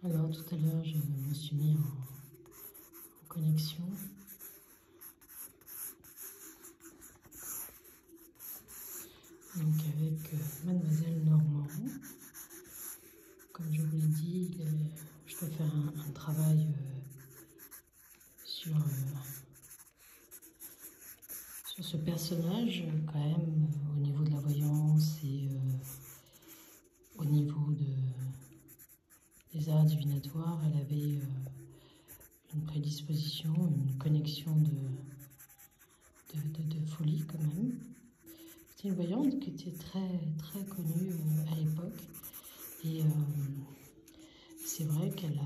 Alors tout à l'heure, je me suis mis en connexion. Donc avec Mademoiselle Normand. Comme je vous l'ai dit, je dois faire un travail sur ce personnage quand même au niveau de la voyance et au niveau des arts divinatoires. Elle avait une prédisposition, une connexion de folie quand même. C'était une voyante qui était très connue à l'époque et c'est vrai qu'elle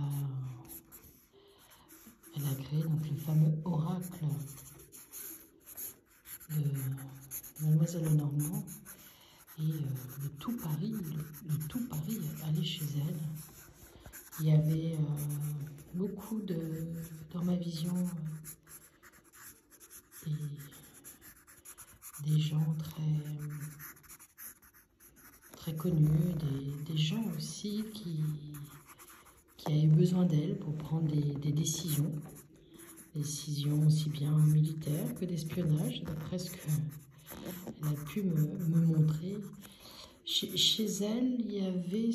a créé donc le fameux oracle de Mademoiselle Normand et le tout Paris allait chez elle. Il y avait beaucoup dans ma vision des gens très connus, des gens aussi qui avaient besoin d'elle pour prendre des décisions aussi bien militaires que d'espionnage, d'après ce qu'elle a pu me montrer. Chez elle, il y avait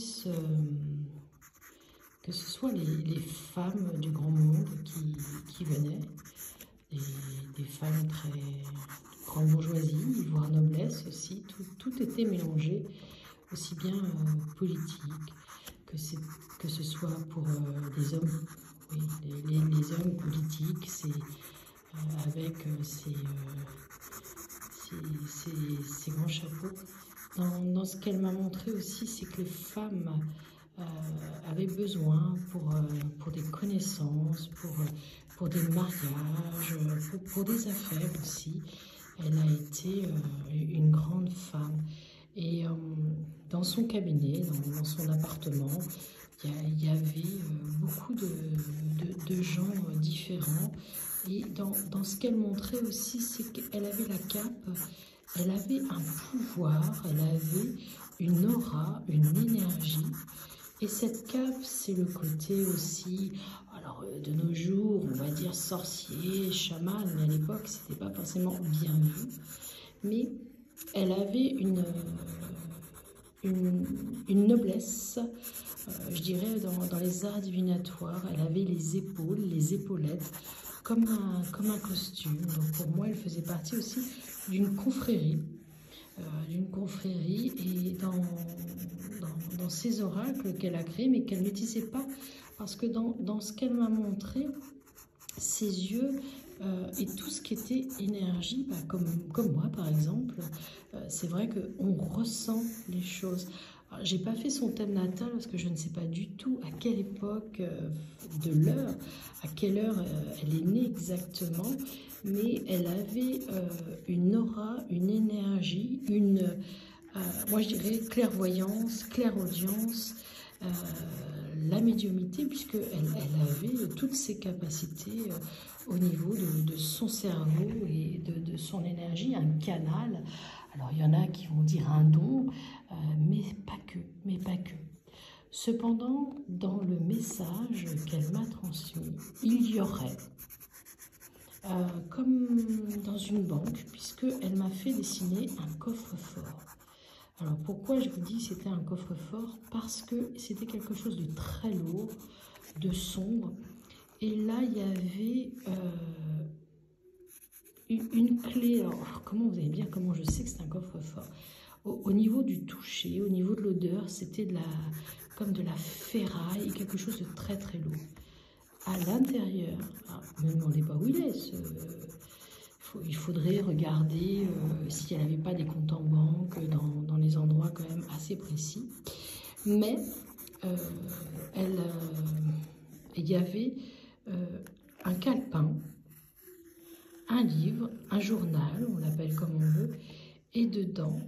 que ce soit les femmes du grand monde qui venaient, des femmes très grande bourgeoisie, voire noblesse aussi, tout était mélangé, aussi bien politique, que ce soit pour des hommes, oui, les hommes politiques, c'est avec ces grands chapeaux. Dans ce qu'elle m'a montré aussi, c'est que les femmes avaient besoin pour des connaissances, pour des mariages, pour des affaires aussi. Elle a été une grande femme. Et dans son cabinet, dans son appartement, il y avait beaucoup de gens différents. Et dans ce qu'elle montrait aussi, c'est qu'elle avait la cape, elle avait un pouvoir, elle avait une aura, une énergie. Et cette cape, c'est le côté aussi, alors de nos jours, on va dire sorcier, chaman, mais à l'époque, c'était pas forcément bien vu. Mais elle avait une noblesse, je dirais, dans les arts divinatoires. Elle avait les épaules, les épaulettes, comme un costume. Donc pour moi, elle faisait partie aussi d'une confrérie. Et dans ces oracles qu'elle a créés, mais qu'elle n'utilisait pas, parce que dans ce qu'elle m'a montré, ses yeux et tout ce qui était énergie, comme moi par exemple, c'est vrai qu'on ressent les choses. J'ai pas fait son thème natal parce que je ne sais pas du tout à quelle époque de l'heure, à quelle heure elle est née exactement, mais elle avait une aura, une énergie, moi je dirais clairvoyance, clairaudience, la médiumnité, puisqu'elle avait toutes ses capacités au niveau de son cerveau et de son énergie, un canal. Alors il y en a qui vont dire un don, mais pas que. Cependant, dans le message qu'elle m'a transmis, il y aurait, comme dans une banque, puisqu'elle m'a fait dessiner un coffre-fort. Alors pourquoi je vous dis c'était un coffre-fort? Parce que c'était quelque chose de très lourd, de sombre. Et là, il y avait une clé. Alors comment vous allez me dire comment je sais que c'est un coffre-fort? Au niveau du toucher, au niveau de l'odeur, c'était comme de la ferraille, quelque chose de très lourd. À l'intérieur, ne me demandez pas où il est. Il faudrait regarder si elle n'avait pas des comptes en banque dans les endroits quand même assez précis. Mais il y avait un calepin, un livre, un journal, on l'appelle comme on veut, et dedans,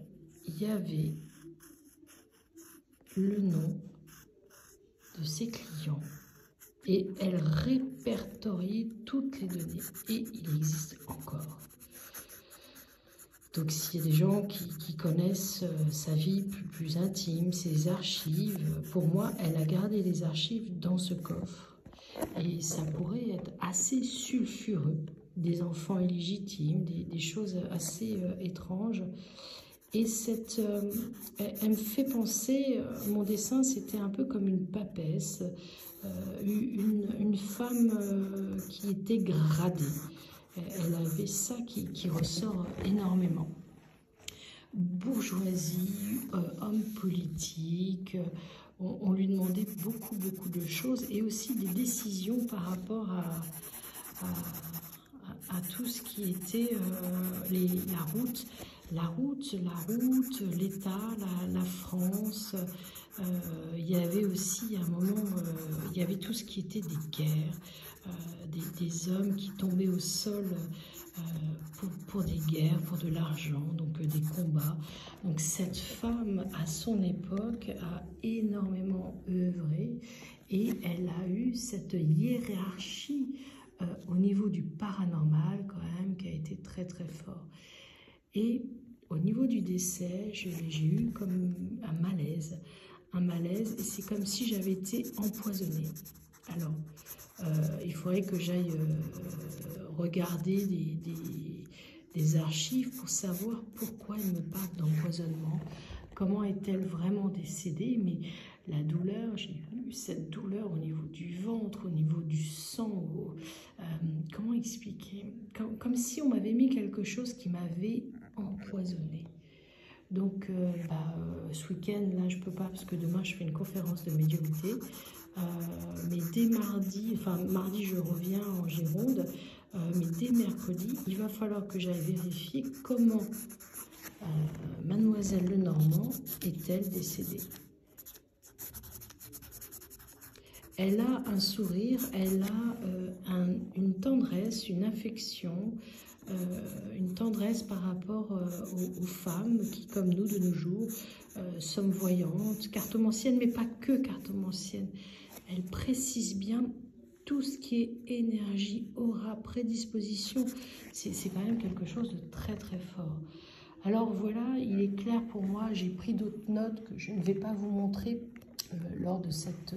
il y avait le nom de ses clients. Et elle répertoriait toutes les données. Et il existe encore. Donc s'il y a des gens qui connaissent sa vie plus intime, ses archives, pour moi, elle a gardé les archives dans ce coffre. Et ça pourrait être assez sulfureux, des enfants illégitimes, des choses assez étranges. Et elle me fait penser, mon dessin, c'était un peu comme une papesse, une femme qui était gradée. Elle avait ça qui ressort énormément. Bourgeoisie, homme politique, on lui demandait beaucoup de choses et aussi des décisions par rapport à tout ce qui était la route, l'État, la France. Il y avait aussi à un moment, il y avait tout ce qui était des guerres, des hommes qui tombaient au sol pour des guerres, pour de l'argent, donc des combats. Donc cette femme, à son époque, a énormément œuvré et elle a eu cette hiérarchie au niveau du paranormal quand même, qui a été très fort. Et au niveau du décès, j'ai eu comme un malaise, et c'est comme si j'avais été empoisonnée. Alors, il faudrait que j'aille regarder des archives pour savoir pourquoi elle me parle d'empoisonnement, comment est-elle vraiment décédée, mais la douleur, j'ai eu cette douleur au niveau du ventre, au niveau du sang, comment expliquer, comme si on m'avait mis quelque chose qui m'avait empoisonnée. Donc, ce week-end, là, je peux pas parce que demain, je fais une conférence de médiumnité. Mais dès mardi, mardi, je reviens en Gironde, mais dès mercredi, il va falloir que j'aille vérifier comment Mademoiselle Lenormand est-elle décédée. Elle a un sourire, elle a une tendresse, une affection, une tendresse par rapport aux femmes qui, comme nous de nos jours, sommes voyantes, cartomanciennes, mais pas que cartomanciennes. Elle précise bien tout ce qui est énergie, aura, prédisposition. C'est quand même quelque chose de très fort. Alors voilà, il est clair pour moi, j'ai pris d'autres notes que je ne vais pas vous montrer lors de cette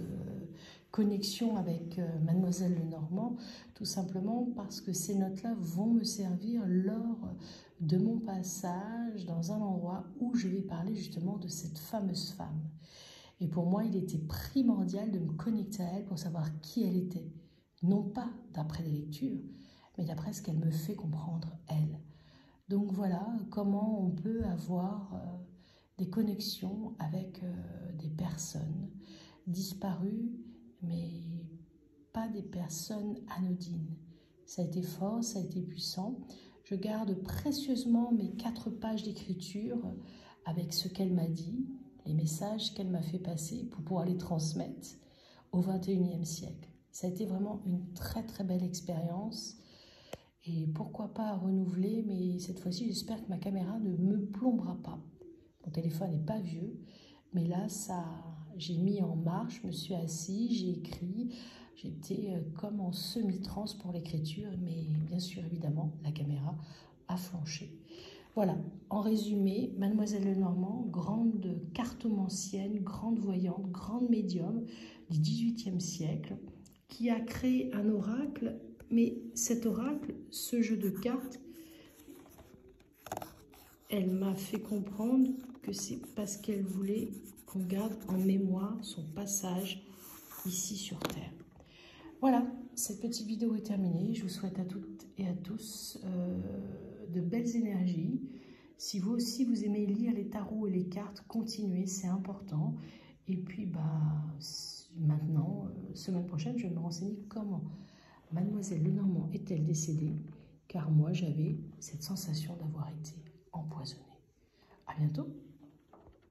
connexion avec Mademoiselle Lenormand, tout simplement parce que ces notes-là vont me servir lors de mon passage dans un endroit où je vais parler justement de cette fameuse femme. Et pour moi, il était primordial de me connecter à elle pour savoir qui elle était. Non pas d'après les lectures, mais d'après ce qu'elle me fait comprendre, elle. Donc voilà comment on peut avoir des connexions avec des personnes disparues, mais pas des personnes anodines. Ça a été fort, ça a été puissant. Je garde précieusement mes 4 pages d'écriture avec ce qu'elle m'a dit, les messages qu'elle m'a fait passer pour pouvoir les transmettre au XXIe siècle. Ça a été vraiment une très belle expérience. Et pourquoi pas renouveler, mais cette fois-ci, j'espère que ma caméra ne me plombera pas. Mon téléphone n'est pas vieux, mais là, j'ai mis en marche, je me suis assise, j'ai écrit, j'étais comme en semi-transe pour l'écriture, mais bien sûr, évidemment, la caméra a flanché. Voilà, en résumé, Mademoiselle Lenormand, grande cartomancienne, grande voyante, grande médium du XVIIIe siècle, qui a créé un oracle. Mais cet oracle, ce jeu de cartes, elle m'a fait comprendre que c'est parce qu'elle voulait qu'on garde en mémoire son passage ici sur Terre. Voilà, cette petite vidéo est terminée. Je vous souhaite à toutes et à tous de belles énergies. Si vous aussi vous aimez lire les tarots et les cartes, continuez, c'est important. Et puis, maintenant, semaine prochaine, je vais me renseigner comment Mademoiselle Lenormand est-elle décédée? Car moi, j'avais cette sensation d'avoir été empoisonnée. À bientôt.